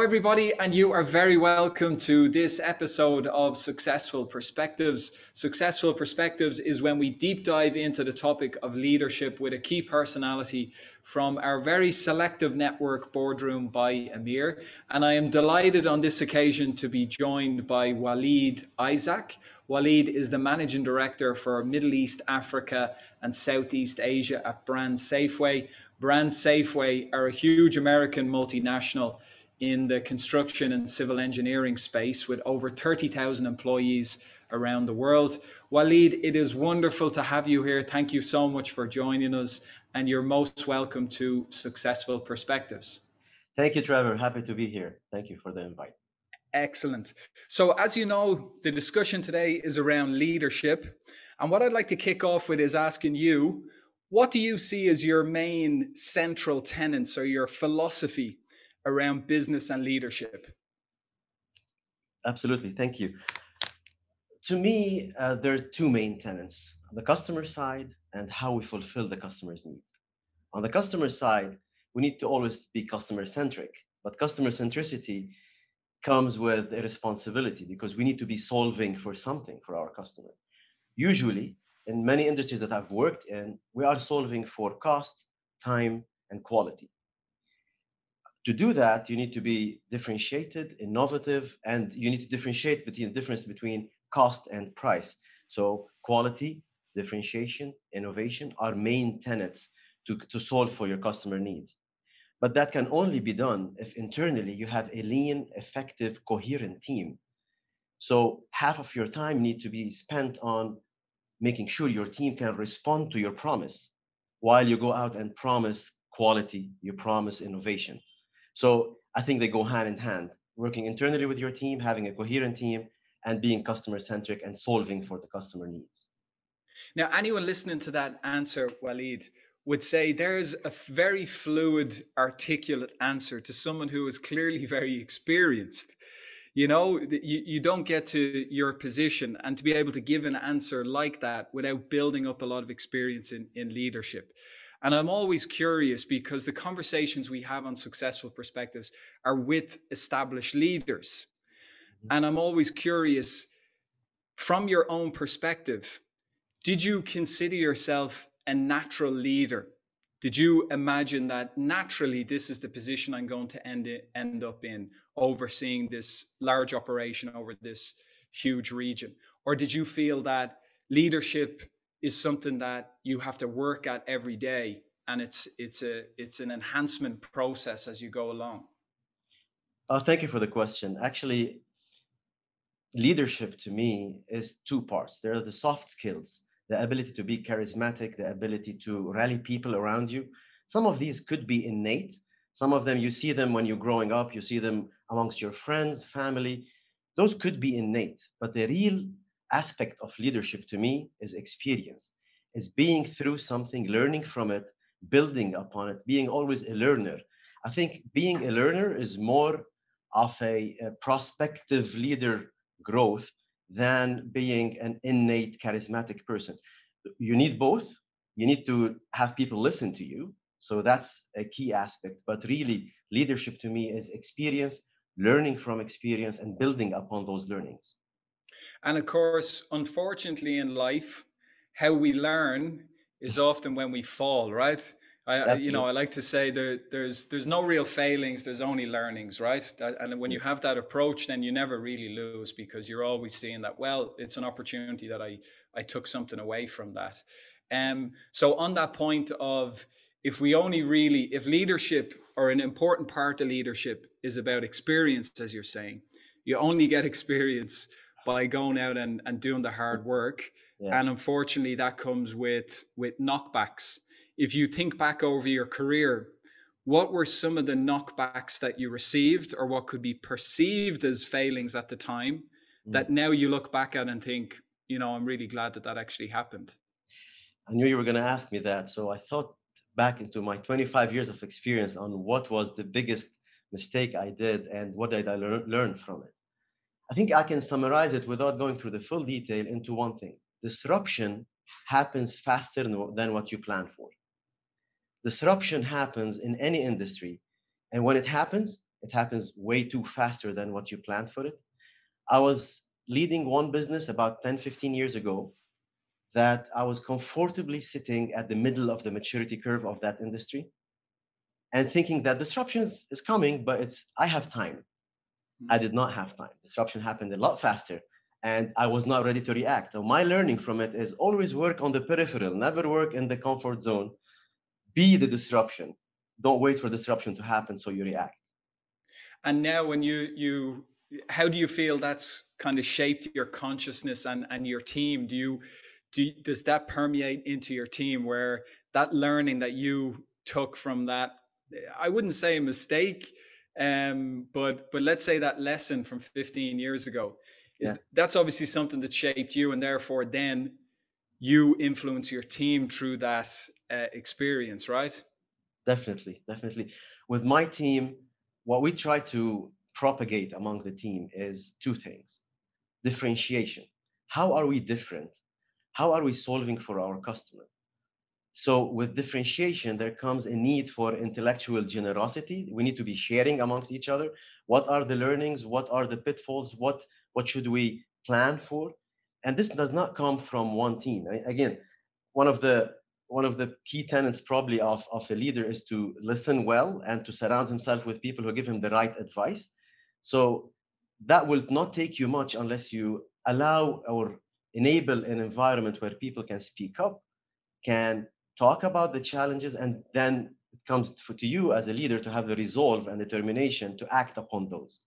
Hello, everybody, and you are very welcome to this episode of Successful Perspectives. Successful Perspectives is when we deep dive into the topic of leadership with a key personality from our very selective network, Boardroom by EMIR. And I am delighted on this occasion to be joined by Waleed Isaac. Waleed is the Managing Director for Middle East, Africa, and Southeast Asia at BrandSafway. BrandSafway are a huge American multinational in the construction and civil engineering space with over 30,000 employees around the world. Waleed, it is wonderful to have you here. Thank you so much for joining us, and you're most welcome to Successful Perspectives. Thank you, Trevor. Happy to be here. Thank you for the invite. Excellent. So, as you know, the discussion today is around leadership. And what I'd like to kick off with is asking you, what do you see as your main central tenets or your philosophy around business and leadership? Absolutely. Thank you. To me, there are two main tenets, the customer side and how we fulfill the customer's need. On the customer side, we need to always be customer centric, but customer centricity comes with a responsibility because we need to be solving for something for our customer. Usually, in many industries that I've worked in, we are solving for cost, time, and quality. To do that, you need to be differentiated, innovative, and you need to differentiate between the difference between cost and price. So quality, differentiation, innovation are main tenets to solve for your customer needs. But that can only be done if internally you have a lean, effective, coherent team. So half of your time need to be spent on making sure your team can respond to your promise while you go out and promise quality, you promise innovation. So I think they go hand in hand, working internally with your team, having a coherent team, and being customer centric and solving for the customer needs. Now, anyone listening to that answer, Waleed, would say there's a very fluid, articulate answer to someone who is clearly very experienced. You don't get to your position and to be able to give an answer like that without building up a lot of experience in leadership. And I'm always curious because the conversations we have on Successful Perspectives are with established leaders. And I'm always curious, from your own perspective, did you consider yourself a natural leader? Did you imagine that naturally this is the position I'm going to end up in, overseeing this large operation over this huge region? Or did you feel that leadership is something that you have to work at every day and it's an enhancement process as you go along? Thank you for the question. Actually, leadership to me is two parts. There are the soft skills, the ability to be charismatic, the ability to rally people around you. Some of these could be innate. Some of them, you see them when you're growing up, you see them amongst your friends, family. Those could be innate. But the real aspect of leadership to me is experience, is being through something, learning from it, building upon it, being always a learner. I think being a learner is more of a prospective leader growth than being an innate charismatic person. You need both. You need to have people listen to you. So that's a key aspect. But really, leadership to me is experience, learning from experience, and building upon those learnings. And of course, unfortunately in life, how we learn is often when we fall, right? I Absolutely. like to say there's no real failings, there's only learnings, right? And when you have that approach, then you never really lose because you're always seeing that, well, it's an opportunity that I took something away from that. So on that point of if leadership or an important part of leadership is about experience, as you're saying, you only get experience by going out and doing the hard work. Yeah. And unfortunately, that comes with knockbacks. If you think back over your career, what were some of the knockbacks that you received or what could be perceived as failings at the time that now you look back at and think, I'm really glad that actually happened? I knew you were going to ask me that. So I thought back into my 25 years of experience on what was the biggest mistake I did and what did I learn from it. I think I can summarize it without going through the full detail into one thing. Disruption happens faster than what you plan for. Disruption happens in any industry. And when it happens, It happens way too faster than what you planned for it. I was leading one business about 10, 15 years ago that I was comfortably sitting at the middle of the maturity curve of that industry and thinking that disruption is coming, but it's I have time. I did not have time. Disruption happened a lot faster, and I was not ready to react. So my learning from it is always work on the peripheral, never work in the comfort zone. Be the disruption. Don't wait for disruption to happen so you react. And now, when how do you feel that's kind of shaped your consciousness and your team? Does that permeate into your team, where that learning that you took from that, I wouldn't say a mistake, but let's say that lesson from 15 years ago, Yeah, that's obviously something that shaped you, and therefore then you influence your team through that experience, right? definitely, definitely. With my team, what we try to propagate among the team is two things: differentiation. How are we different? How are we solving for our customer? So with differentiation, there comes a need for intellectual generosity. We need to be sharing amongst each other. What are the learnings? What are the pitfalls? What should we plan for? And this does not come from one team. Again, one of the one of the key tenets probably of a leader is to listen well and to surround himself with people who give him the right advice. So that will not take you much unless you allow or enable an environment where people can speak up, can talk about the challenges, and then it comes to you as a leader to have the resolve and determination to act upon those.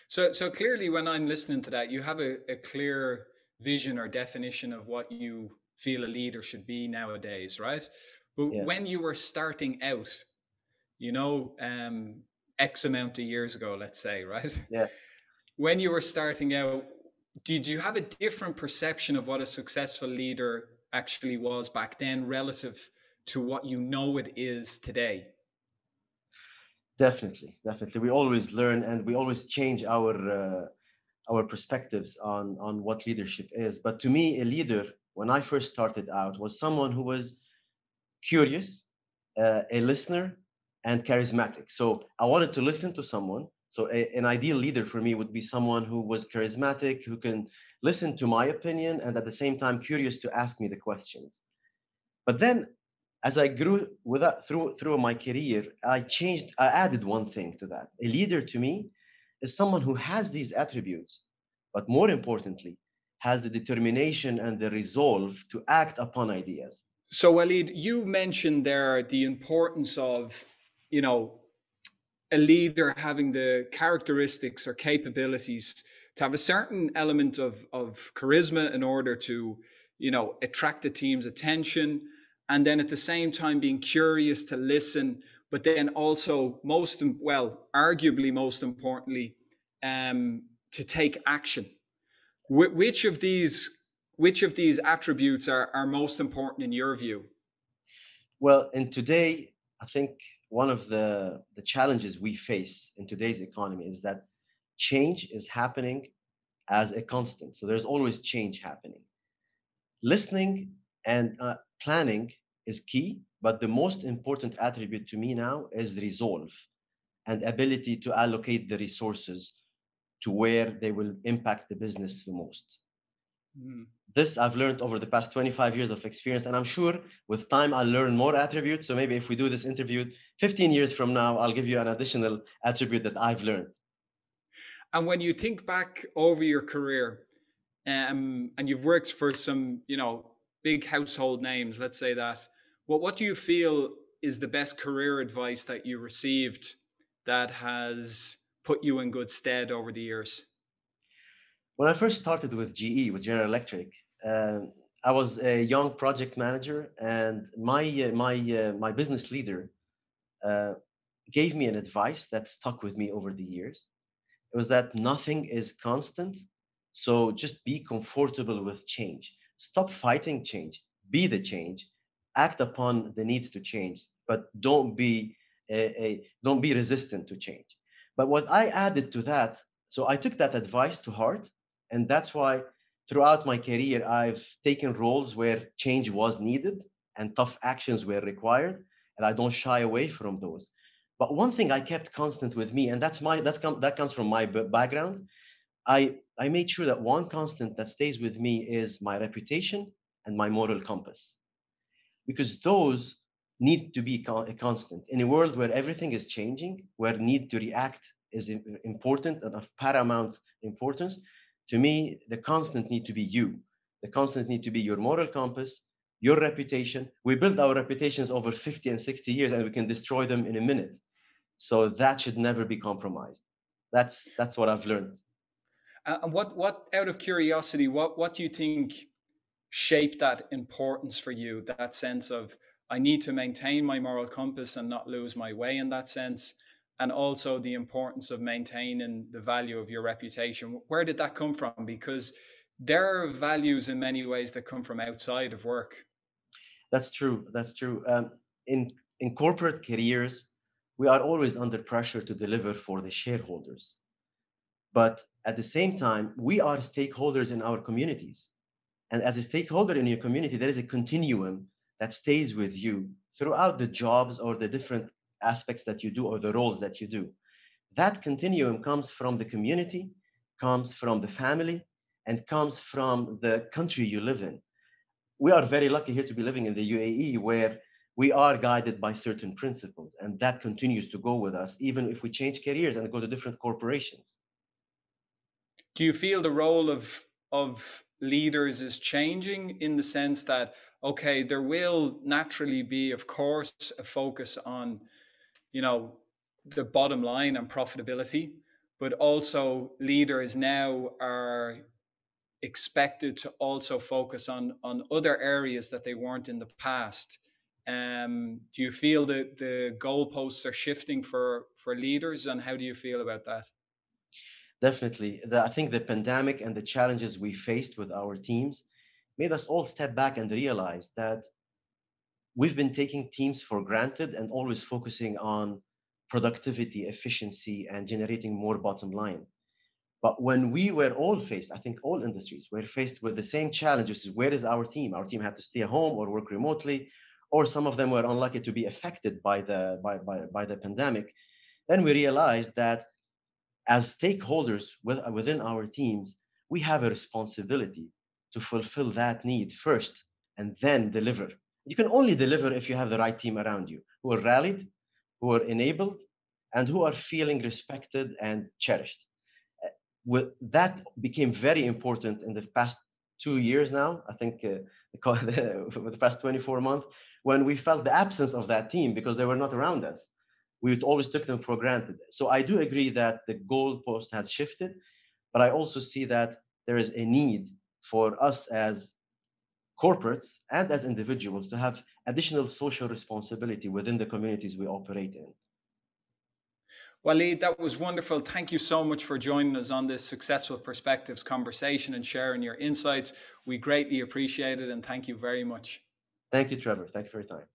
So clearly, when I'm listening to that, you have a clear vision or definition of what you feel a leader should be nowadays, right? But Yeah, when you were starting out, you know, X amount of years ago, let's say, right? yeah, When you were starting out, did you have a different perception of what a successful leader actually was back then relative to what you know it is today? definitely, definitely. We always learn and we always change our perspectives on what leadership is. But to me, a leader, when I first started out, was someone who was curious, a listener, and charismatic. So I wanted to listen to someone. So an ideal leader for me would be someone who was charismatic, who can listen to my opinion, and at the same time curious to ask me the questions. But then, as I grew with that through my career, I changed. I added one thing to that. A leader to me is someone who has these attributes, but more importantly, has the determination and the resolve to act upon ideas. So, Waleed, you mentioned there the importance of, you know, a leader having the characteristics or capabilities to have a certain element of charisma in order to, you know, attract the team's attention. And then at the same time being curious to listen, but then also well, arguably most importantly, to take action. Which of these attributes are most important in your view? Well, in today, I think one of the challenges we face in today's economy is that change is happening as a constant. So there's always change happening. Listening and planning is key, but the most important attribute to me now is resolve and ability to allocate the resources to where they will impact the business the most. Mm. This I've learned over the past 25 years of experience, and I'm sure with time I'll learn more attributes. So maybe if we do this interview 15 years from now, I'll give you an additional attribute that I've learned. And when you think back over your career, and you've worked for some, you know, big household names, let's say that, what do you feel is the best career advice that you received that has put you in good stead over the years? When I first started with GE, with General Electric, I was a young project manager, and my business leader uh, gave me an advice that stuck with me over the years. It was that nothing is constant. So just be comfortable with change. Stop fighting change. Be the change. Act upon the needs to change, but don't be resistant to change. But what I added to that, so I took that advice to heart, and that's why throughout my career I've taken roles where change was needed and tough actions were required, and I don't shy away from those. But one thing I kept constant with me, and that comes from my background. I made sure that one constant that stays with me is my reputation and my moral compass, because those need to be a constant in a world where everything is changing, where need to react is important and of paramount importance. To me, the constant need to be you. The constant need to be your moral compass, your reputation. We build our reputations over 50 and 60 years, and we can destroy them in a minute. So that should never be compromised. That's what I've learned. And what out of curiosity, what do you think shaped that importance for you? That sense of I need to maintain my moral compass and not lose my way in that sense, and also the importance of maintaining the value of your reputation. Where did that come from? Because there are values in many ways that come from outside of work. That's true. That's true. In corporate careers, we are always under pressure to deliver for the shareholders. But at the same time, we are stakeholders in our communities. And as a stakeholder in your community, there is a continuum that stays with you throughout the jobs or the different aspects that you do or the roles that you do. That continuum comes from the community, comes from the family, and comes from the country you live in. We are very lucky here to be living in the UAE, where we are guided by certain principles, and that continues to go with us, even if we change careers and go to different corporations. Do you feel the role of leaders is changing in the sense that okay, there will naturally be, of course, a focus on, you know, the bottom line and profitability, but also leaders now are expected to also focus on other areas that they weren't in the past. Do you feel that the goalposts are shifting for leaders, and how do you feel about that? Definitely. I think the pandemic and the challenges we faced with our teams made us all step back and realize that we've been taking teams for granted and always focusing on productivity, efficiency, and generating more bottom line. But when we were all faced, I think all industries were faced with the same challenge, which is where is our team? Our team had to stay home or work remotely, or some of them were unlucky to be affected by the pandemic. Then we realized that as stakeholders within our teams, we have a responsibility to fulfill that need first and then deliver. You can only deliver if you have the right team around you who are rallied, who are enabled, and who are feeling respected and cherished. That became very important in the past 2 years now. I think for the past 24 months, when we felt the absence of that team because they were not around us, we always took them for granted. So I do agree that the goalpost has shifted, but I also see that there is a need for us as corporates and as individuals to have additional social responsibility within the communities we operate in. Waleed, that was wonderful. Thank you so much for joining us on this Successful Perspectives conversation and sharing your insights. We greatly appreciate it, and thank you very much. Thank you, Trevor. Thank you for your time.